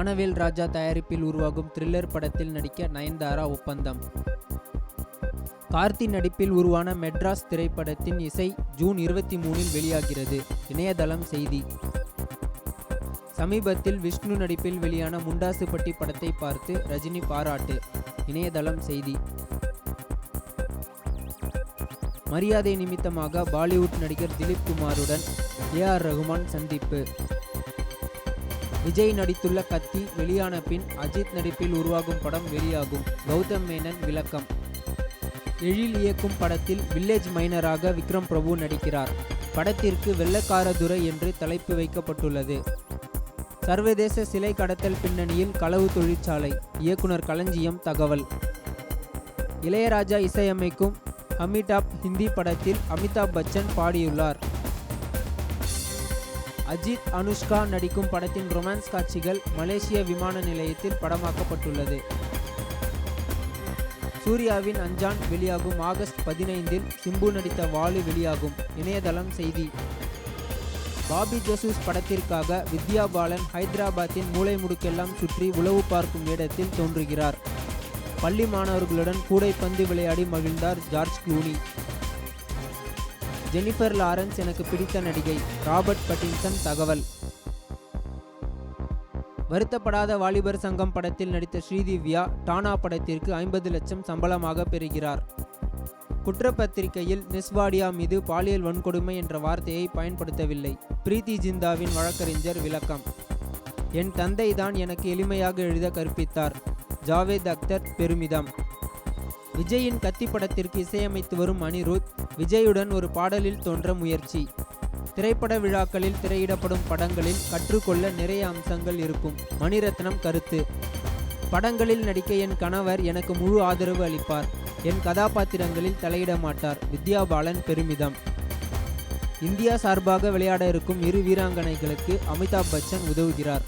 ஞானவேல் ராஜா தயாரிப்பில் உருவாகும் த்ரில்லர் படத்தில் நடிக்க நயன்தாரா ஒப்பந்தம். கார்த்தி நடிப்பில் உருவான மெட்ராஸ் திரைப்படத்தின் இசை ஜூன் 23 வெளியாகிறது. இணையதளம் செய்தி. சமீபத்தில் விஷ்ணு நடிப்பில் வெளியான முண்டாசுப்பட்டி படத்தை பார்த்து ரஜினி பாராட்டு. இணையதளம் செய்தி. மரியாதை நிமித்தமாக பாலிவுட் நடிகர் திலீப் குமாருடன் ஏ.ஆர். ரகுமான் சந்திப்பு. விஜய் நடித்துள்ள கத்தி வெளியான பின் அஜித் நடிப்பில் உருவாகும் படம் வெளியாகும். கௌதம் மேனன் விளக்கம். எழில் இயக்கும் படத்தில் வில்லேஜ் மைனராக விக்ரம் பிரபு நடிக்கிறார். படத்திற்கு வெள்ளக்காரதுரை என்று தலைப்பு வைக்கப்பட்டுள்ளது. சர்வதேச சிலை கடத்தல் பின்னணியில் களவு தொழிற்சாலை. இயக்குனர் களஞ்சியம் தகவல். இளையராஜா இசையமைக்கும் அமிதாப் ஹிந்தி படத்தில் அமிதாப் பச்சன் பாடியுள்ளார். அஜித் அனுஷ்கா நடிக்கும் படத்தின் ரொமான்ஸ் காட்சிகள் மலேசிய விமான நிலையத்தில் படமாக்கப்பட்டுள்ளது. சூர்யாவின் அஞ்சான் வெளியாகும் ஆகஸ்ட் 15 சிம்பு நடித்த வாலு வெளியாகும். இணையதளம் செய்தி. பாபி ஜசூஸ் படத்திற்காக வித்யா பாலன் ஹைதராபாத்தின் மூலை முடுக்கெல்லாம் சுற்றி உளவு பார்க்கும் இடத்தில் தோன்றுகிறார். பள்ளி மாணவர்களுடன் கூடைப்பந்து விளையாடி மகிழ்ந்தார் ஜார்ஜ் க்ளூனி. ஜெனிஃபர் லாரன்ஸ் எனக்கு பிடித்த நடிகை. ராபர்ட் பட்டின்சன் தகவல். வருத்தப்படாத வாலிபர் சங்கம் படத்தில் நடித்த ஸ்ரீதிவ்யா டானா படத்திற்கு 50 லட்சம் சம்பளமாக பெறுகிறார். குற்றப்பத்திரிகையில் நெஸ்வாடியா மீது பாலியல் வன்கொடுமை என்ற வார்த்தையை பயன்படுத்தவில்லை. பிரீத்தி ஜிந்தாவின் வழக்கறிஞர் விளக்கம். என் தந்தை தான் எனக்கு எளிமையாக எழுத கற்பித்தார். ஜாவேத் அக்தர் பெருமிதம். விஜயின் கத்தி படத்திற்கு இசையமைத்து வரும் அனிருத் விஜயுடன் ஒரு பாடலில் தோன்ற முயற்சி. திரைப்பட விழாக்களில் திரையிடப்படும் படங்களில் கற்றுக்கொள்ள நிறைய அம்சங்கள் இருக்கும். மணிரத்னம் கருத்து. படங்களில் நடிக்க என் கணவர் எனக்கு முழு ஆதரவு அளிப்பார். என் கதாபாத்திரங்களில் தலையிட மாட்டார். வித்யா பாலன் பெருமிதம். இந்தியா சார்பாக விளையாட இருக்கும் 2 வீராங்கனைகளுக்கு அமிதாப் பச்சன் உதவுகிறார்.